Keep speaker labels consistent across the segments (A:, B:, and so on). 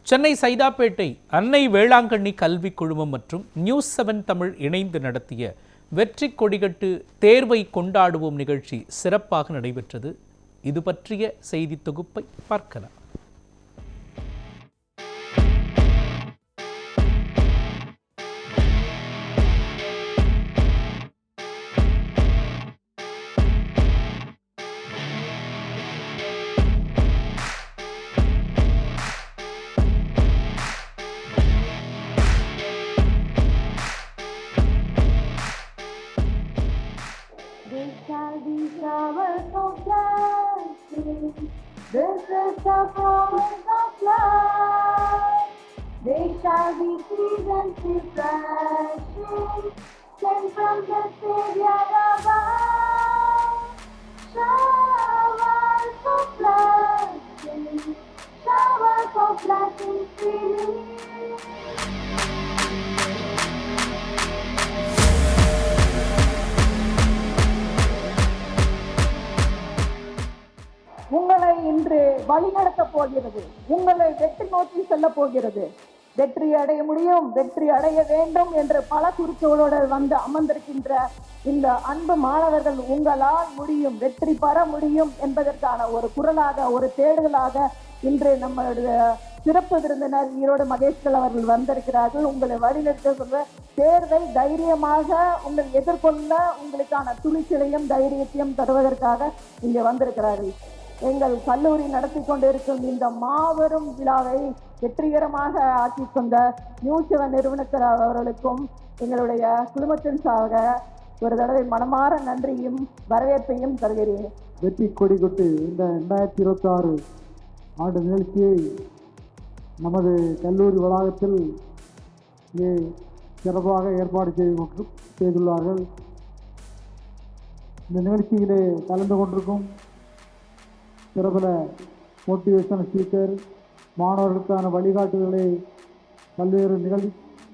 A: சென்னை சைதாப்பேட்டை அன்னை வேளாங்கண்ணி கல்விக் குழுமம் மற்றும் நியூஸ் 7 தமிழ் இணைந்து நடத்திய வெற்றி கொடிகட்டு தேர்வை கொண்டாடுவோம் நிகழ்ச்சி சிறப்பாக நடைபெற்றது. இது பற்றிய செய்தி தொகுப்பை பார்க்கலாம்.
B: This is the promise of love. They shall be seasons refreshing, sent from the Savior above. Showers of blessings, showers of blessings freely. உங்களை இன்று வழிநடத்த போகிறது. உங்களை வெற்றி நோக்கி செல்ல போகிறது. வெற்றி அடைய முடியும், வெற்றி அடைய வேண்டும் என்று பல குறிக்கோளோடு வந்து அமர்ந்திருக்கின்ற இந்த அன்பு மாணவர்கள் உங்களால் முடியும், வெற்றி பெற முடியும் என்பதற்கான ஒரு குரலாக, ஒரு தேடுதலாக இன்று நம்மளுடைய சிறப்பு விருந்தினர் ஈரோடு மகேஷ்கள் அவர்கள் வந்திருக்கிறார்கள். உங்களை வழிநடத்த சொல்ல தேர்வை தைரியமாக உங்கள் எதிர்கொள்ள உங்களுக்கான துணிச்சலையும் தைரியத்தையும் தருவதற்காக இங்கே வந்திருக்கிறார்கள். எங்கள் கல்லூரி நடத்தி கொண்டிருக்கும் இந்த மாபெரும் விழாவை வெற்றிகரமாக ஆக்கி கொண்ட நியூஸ் 7 நிறுவனத்தில் அவர்களுக்கும் எங்களுடைய குழுமத்தின் சார்பாக ஒரு தடவை மனமாற நன்றியும் வரவேற்பையும் தருகிறேன்.
C: வெற்றி கொடிகட்டு இந்த 2026 ஆண்டு நிகழ்ச்சியை நமது கல்லூரி வளாகத்தில் சிறப்பாக ஏற்பாடு செய்துள்ளார்கள். இந்த நிகழ்ச்சியிலே கலந்து கொண்டிருக்கும் பிரபல மோட்டிவேஷனல் ஸ்பீக்கர், மாணவர்களுக்கான வழிகாட்டுதலை பல்வேறு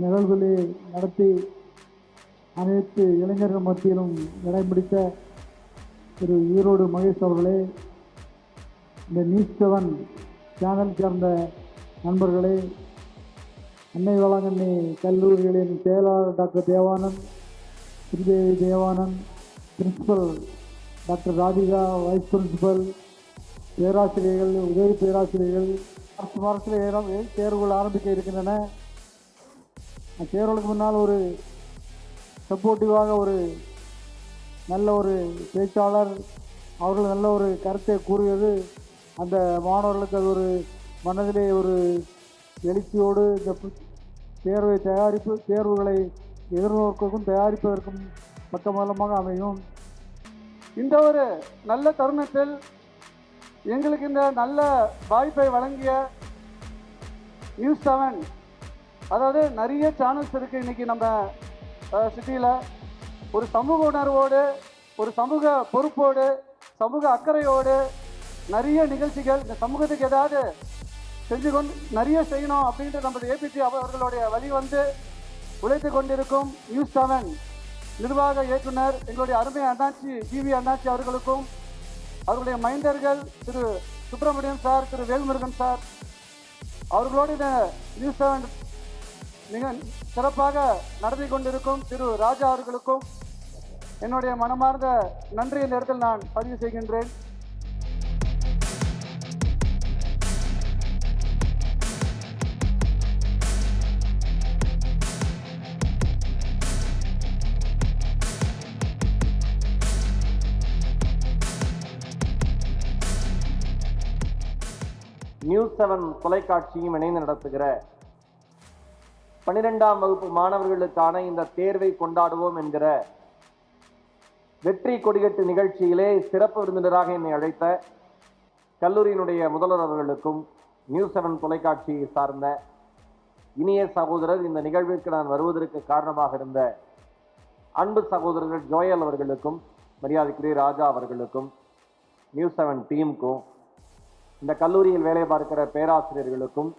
C: நிகழ்வுகளை நடத்தி அனைத்து இளைஞர்கள் மத்தியிலும் இடம் பிடித்த திரு ஈரோடு மகேஷ் அவர்களே, இந்த நியூஸ் 7 சேனல் சேர்ந்த நண்பர்களே, அன்னை வேளாங்கண்ணி கல்லூரிகளின் செயலாளர் doctor Devanand, Sridevi Devanand, principal doctor Radhika, vice principal, பேராசிரியர்கள், உதவி பேராசிரியர்கள், அரசு மாதத்தில் தேர்வுகள் ஆரம்பிக்க இருக்கின்றன. தேர்வுகளுக்கு முன்னால் ஒரு சப்போர்ட்டிவாக ஒரு நல்ல ஒரு பேச்சாளர் அவர்கள் நல்ல ஒரு கருத்தை கூறியது அந்த மாணவர்களுக்கு அது ஒரு மனதிலே ஒரு எழுச்சியோடு இந்த தேர்வுகளை எதிர்நோக்குவதற்கும் தயாரிப்பதற்கும் பக்கமூலமாக அமையும்.
D: இந்த ஒரு நல்ல தருணத்தில் எங்களுக்கு இந்த நல்ல வாய்ப்பை வழங்கிய நியூஸ் 7, அதாவது நிறைய சேனல்ஸ் இருக்குது இன்றைக்கி நம்ம சிட்டியில். ஒரு சமூக உணர்வோடு, ஒரு சமூக பொறுப்போடு, சமூக அக்கறையோடு நிறைய நிகழ்ச்சிகள், இந்த சமூகத்துக்கு ஏதாவது நிறைய செய்யணும் அப்படின்ட்டு நம்மளுடைய ஏபிடி அவர்களுடைய வழி வந்து உழைத்து கொண்டிருக்கும் நியூஸ் 7 நிர்வாக இயக்குனர் எங்களுடைய அருமை அண்ணாச்சி ஜிவி அண்ணாச்சி அவர்களுக்கும், அவர்களுடைய மைண்டர்கள் திரு சுப்பிரமணியம் சார், திரு வேல்முருகன் சார் அவர்களோடு இந்த நியூஸ் 7 மிக சிறப்பாக நடத்தி கொண்டிருக்கும் திரு ராஜா அவர்களுக்கும் என்னுடைய மனமார்ந்த நன்றி இந்த இடத்தில் நான் பதிவு செய்கின்றேன்.
E: நியூஸ் 7 தொலைக்காட்சியும் இணைந்து நடத்துகிற 12ஆம் வகுப்பு மாணவர்களுக்கான இந்த தேர்வை கொண்டாடுவோம் என்கிற வெற்றி கொடிகட்டு நிகழ்ச்சியிலே சிறப்பு விருந்தினராக என்னை அழைத்த கல்லூரியினுடைய முதல்வர் அவர்களுக்கும், நியூஸ் 7 தொலைக்காட்சியை சார்ந்த இனிய சகோதரர், இந்த நிகழ்விற்கு நான் வருவதற்கு காரணமாக இருந்த அன்பு சகோதரர்கள் ஜோயல் அவர்களுக்கும், மரியாதைக்குரிய ராஜா அவர்களுக்கும், நியூஸ் 7 டீமுக்கும், இந்த கல்லூரியில் வேலை பார்க்கிற பேராசிரியர்களுக்கும்,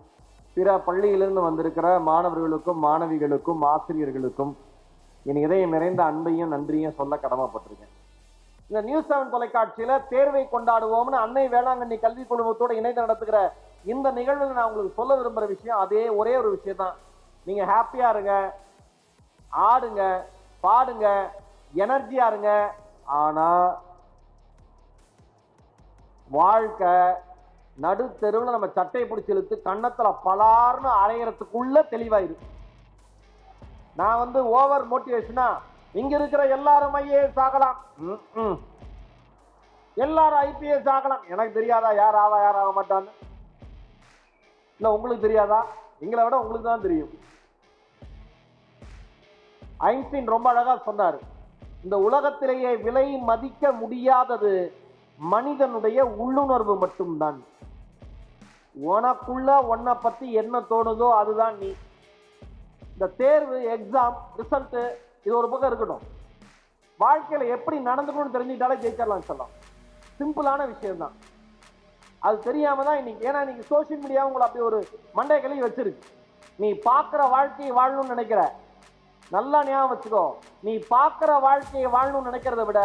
E: பிற பள்ளியிலிருந்து வந்திருக்கிற மாணவர்களுக்கும், மாணவிகளுக்கும், ஆசிரியர்களுக்கும் என் இதயம் நிறைந்த அன்பையும் நன்றியும் சொல்ல கடமைப்பட்டிருக்கேன். இந்த நியூஸ் 7 தொலைக்காட்சியில தேர்வை கொண்டாடுவோம்னு அன்னை வேளாங்கண்ணி கல்வி குழுமத்தோட இணைந்து நடத்துகிற இந்த நிகழ்வில் நான் உங்களுக்கு சொல்ல விரும்புற விஷயம் ஒரே ஒரு விஷயம் தான். நீங்க ஹாப்பியா இருங்க, ஆடுங்க, பாடுங்க, எனர்ஜியா இருங்க. ஆனா வாழ்க்கை நடுத்தெருவில் நம்ம சட்டை பிடிச்சி இழுத்து கன்னத்துல பலார்னு அரைகிறதுக்குள்ள தெளிவாயிருக்கு. நான் ஓவர் மோட்டிவேஷனா இங்க இருக்கிற எல்லாரும் ஐஏஎஸ் ஆகலாம், எல்லாரும் ஐபிஎஸ் ஆகலாம். எனக்கு தெரியாதா யார் ஆக மாட்டான்னு? இல்ல உங்களுக்கு தெரியாதா? எங்களை விட உங்களுக்கு தான் தெரியும். ஐன்ஸ்டீன் ரொம்ப அழகா சொன்னாரு, இந்த உலகத்திலேயே விலை மதிக்க முடியாதது மனிதனுடைய உள்ளுணர்வு மட்டும்தான். உனக்குள்ள உன்னை பத்தி என்ன தோணுதோ அதுதான் நீ. இந்த தேர்வு, எக்ஸாம், ரிசல்ட் இது ஒரு பக்கம் இருக்கட்டும். வாழ்க்கையில எப்படி நடந்துக்கணும்னு தெரிஞ்சுக்கிட்டாலே ஜெயிச்சிடலாம் சொல்லலாம். சிம்பிளான விஷயம் தான். அது தெரியாம தான் இன்னைக்கு, ஏன்னா இன்னைக்கு சோசியல் மீடியா உங்களை அப்படி ஒரு மண்டை கழுவி வச்சிருக்கு. நீ பார்க்குற வாழ்க்கையை வாழணும்னு நினைக்கிற, நல்லா ஞாபகம் வச்சுக்கோ, நீ பார்க்குற வாழ்க்கையை வாழணும்னு நினைக்கிறத விட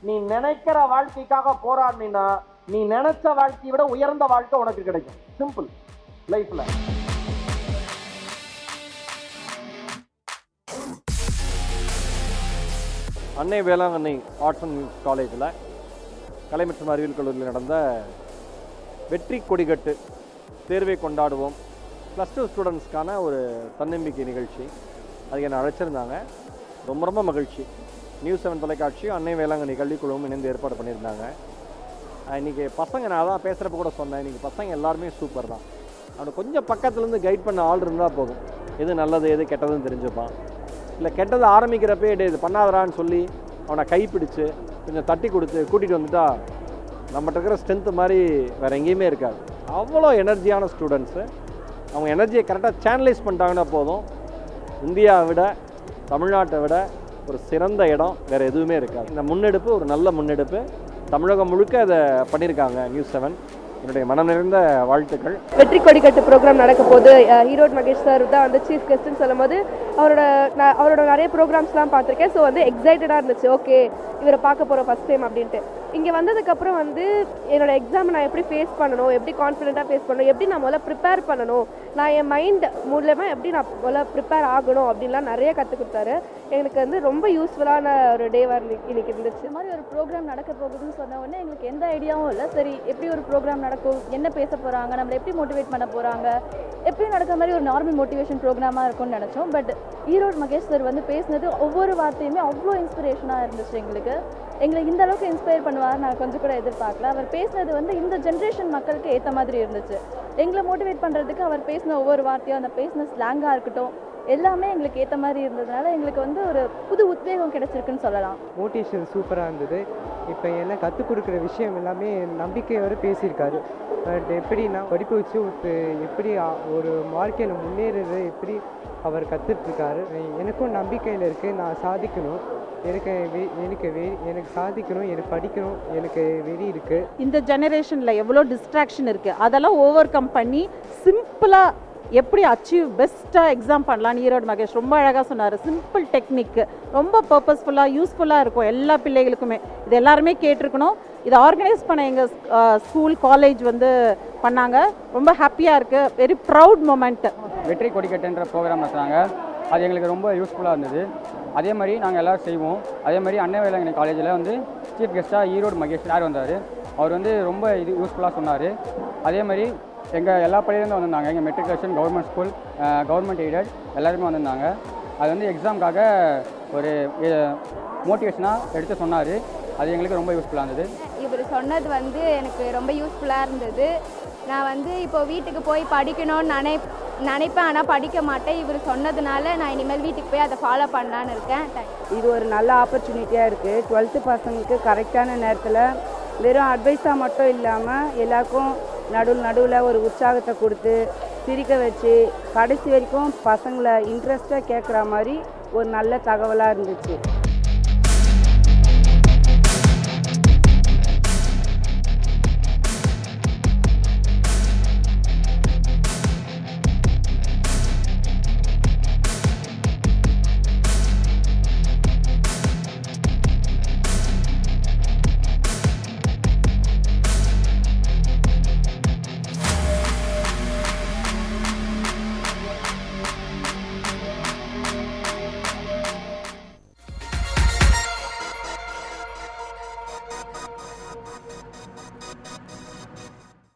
E: நீ நினைக்கிற வாழ்க்கைக்காக போராடினா நீ நினைச்ச வாழ்க்கையை விட உயர்ந்த வாழ்க்கை உனக்கு கிடைக்கும். சிம்பிள் லைஃப்ல. அன்னை வேளாங்கண்ணி ஆர்ட்ஸ் அண்ட் மியூசிக் காலேஜில் கலை மற்றும் அறிவியல் கல்லூரியில் நடந்த வெற்றி கொடிகட்டு தேர்வை கொண்டாடுவோம் +2 ஸ்டூடெண்ட்ஸ்க்கான ஒரு தன்னம்பிக்கை நிகழ்ச்சி. அதுக்கு என்னை அழைச்சிருந்தாங்க. ரொம்ப ரொம்ப மகிழ்ச்சி. நியூஸ் 7 தொலைக்காட்சியும் அன்னை வேளாங்கண்ணி கல்விக்குழுவும் இணைந்து ஏற்பாடு பண்ணியிருந்தாங்க. இன்றைக்கி பசங்க, நான் தான் பேசுகிறப்ப கூட சொன்னேன், இன்றைக்கி பசங்க எல்லாருமே சூப்பர் தான். அவனை கொஞ்சம் பக்கத்துலேருந்து கைட் பண்ண ஆள் இருந்தால் போதும், எது நல்லது எது கெட்டதுன்னு தெரிஞ்சுப்பான். இல்லை கெட்டது ஆரம்பிக்கிறப்பே இது பண்ணாதரான்னு சொல்லி அவனை கைப்பிடிச்சு கொஞ்சம் தட்டி கொடுத்து கூட்டிகிட்டு வந்துட்டா நம்மகிட்ட இருக்கிற ஸ்ட்ரென்த்து மாதிரி வேறு எங்கேயுமே இருக்காது. அவ்வளோ எனர்ஜியான ஸ்டூடெண்ட்ஸு. அவங்க எனர்ஜியை கரெக்டாக சேனலைஸ் பண்ணிட்டாங்கன்னா போதும், இந்தியாவை விட தமிழ்நாட்டை விட ஒரு சிறந்த இடம் வேறு எதுவுமே இருக்காது. இந்த முன்னெடுப்பு ஒரு நல்ல முன்னெடுப்பு. தமிழகம் முழுக்க அதை பண்ணியிருக்காங்க நியூஸ் 7. என்னுடைய மனம் நிறைந்த வாழ்த்துக்கள்.
F: வெற்றி கொடிக்கட்டு ப்ரோக்ராம் நடக்க போது ஈரோடு மகேஷ் சார் தான் சீஃப் கெஸ்ட்னு சொல்லும் போது அவரோட நிறைய ப்ரோக்ராம்ஸ்லாம் பார்த்துருக்கேன். ஸோ எக்ஸைட்டடாக இருந்துச்சு. ஓகே, இவரை பார்க்க போகிறோம் ஃபஸ்ட் டைம் அப்படின்ட்டு. இங்கே வந்ததுக்கப்புறம் என்னோடய எக்ஸாமை நான் எப்படி ஃபேஸ் பண்ணணும், எப்படி கான்ஃபிடென்ட்டாக ஃபேஸ் பண்ணணும், எப்படி நான் முதல்ல ப்ரிப்பேர் பண்ணணும், நான் என் மைண்ட் மூலமாக எப்படி நான் முதல்ல ப்ரிப்பேர் ஆகணும் அப்படின்லாம் நிறைய கற்றுக் கொடுத்தாரு. எனக்கு ரொம்ப யூஸ்ஃபுல்லான ஒரு டேவாக இன்னைக்கு இருந்துச்சு.
G: இந்த மாதிரி ஒரு ப்ரோக்ராம் நடக்க போகுதுன்னு சொன்ன உடனே எங்களுக்கு எந்த ஐடியாவும் இல்லை. சரி, எப்படி ஒரு ப்ரோக்ராம் நடக்கும், என்ன பேச போகிறாங்க, நம்மளை எப்படி மோட்டிவேட் பண்ண போகிறாங்க, எப்பயும் நடக்கிற மாதிரி ஒரு நார்மல் மோட்டிவேஷன் ப்ரோக்ராமாக இருக்கும்னு நினச்சோம். பட் ஈரோடு மகேஷ் சார் பேசினது ஒவ்வொரு வார்த்தையுமே அவ்வளோ இன்ஸ்பிரேஷனாக இருந்துச்சு. எங்களை இந்த அளவுக்கு இன்ஸ்பயர் பண்ணுவார் நான் கொஞ்சம் கூட எதிர்பார்க்கல. அவர் பேசினது இந்த ஜென்ரேஷன் மக்களுக்கு ஏற்ற மாதிரி இருந்துச்சு. எங்களை மோட்டிவேட் பண்ணுறதுக்கு அவர் பேசின ஒவ்வொரு வார்த்தையும், அந்த பேசின ஸ்லாங்காக இருக்கட்டும், எல்லாமே எங்களுக்கு ஏற்ற மாதிரி இருந்ததுனால எங்களுக்கு ஒரு புது உத்வேகம் கிடைச்சிருக்குன்னு சொல்லலாம்.
H: மோட்டிவேஷன் சூப்பராக இருந்தது. இப்போ என்ன கற்றுக் கொடுக்குற விஷயம் எல்லாமே நம்பிக்கையோடு பேசியிருக்காரு. பட் எப்படின்னா படிப்பு வச்சு எப்படி ஒரு வாழ்க்கையில் முன்னேறது எப்படி அவர் கற்றுட்ருக்காரு. எனக்கும் நம்பிக்கையில் இருக்குது, நான் சாதிக்கணும், எனக்கு சாதிக்கணும், எனக்கு படிக்கணும், எனக்கு வெறி இருக்குது.
I: இந்த ஜெனரேஷனில் எவ்வளோ டிஸ்ட்ராக்ஷன் இருக்குது, அதெல்லாம் ஓவர் கம் பண்ணி சிம்பிளாக எப்படி அச்சீவ் பெஸ்ட்டாக எக்ஸாம் பண்ணலான்னு ஈரோடு மகேஷ் ரொம்ப அழகாக சொன்னார். சிம்பிள் டெக்னிக், ரொம்ப பர்பஸ்ஃபுல்லாக யூஸ்ஃபுல்லாக இருக்கும் எல்லா பிள்ளைகளுக்குமே. இது எல்லாருமே கேட்டிருக்கணும். இதை ஆர்கனைஸ் பண்ண எங்கள் ஸ்கூல் காலேஜ் பண்ணாங்க. ரொம்ப ஹாப்பியாக இருக்குது. Very proud moment.
J: வெற்றி கொடிக்கட்டுன்ற ப்ரோக்ராம் நடத்துனாங்க. அது எங்களுக்கு ரொம்ப யூஸ்ஃபுல்லாக இருந்தது. அதே மாதிரி நாங்கள் எல்லோரும் செய்வோம். அதே மாதிரி அன்னை வேளாங்கண்ணி காலேஜில் சீஃப் கெஸ்ட்டாக ஈரோடு மகேஷ் சார் வந்தார். அவர் ரொம்ப யூஸ்ஃபுல்லாக சொன்னார். அதே மாதிரி எங்கள் எல்லா பள்ளியிலேருந்து வந்திருந்தாங்க. எங்கள் matriculation, government school, government aided எல்லாருமே வந்திருந்தாங்க. அது எக்ஸாமுக்காக ஒரு மோட்டிவேஷனாக எடுத்து சொன்னார். அது எங்களுக்கு ரொம்ப யூஸ்ஃபுல்லாக இருந்தது.
K: இவர் சொன்னது எனக்கு ரொம்ப யூஸ்ஃபுல்லாக இருந்தது. நான் இப்போ வீட்டுக்கு போய் படிக்கணும்னு நினைப்பேன், ஆனால் படிக்க மாட்டேன். இவர் சொன்னதுனால நான் இனிமேல் வீட்டுக்கு போய் அதை ஃபாலோ பண்ணலான்னு இருக்கேன்.
F: இது ஒரு நல்ல ஆப்பர்ச்சுனிட்டியாக இருக்குது. 12th பசங்களுக்கு கரெக்டான நேரத்தில் வெறும் அட்வைஸாக மட்டும் இல்லாமல் எல்லாருக்கும் நடுவில் ஒரு உற்சாகத்தை கொடுத்து சிரிக்க வச்சு கடைசி வரைக்கும் பசங்களை இன்ட்ரெஸ்டாக கேட்குற மாதிரி ஒரு நல்ல தகவலாக இருந்துச்சு.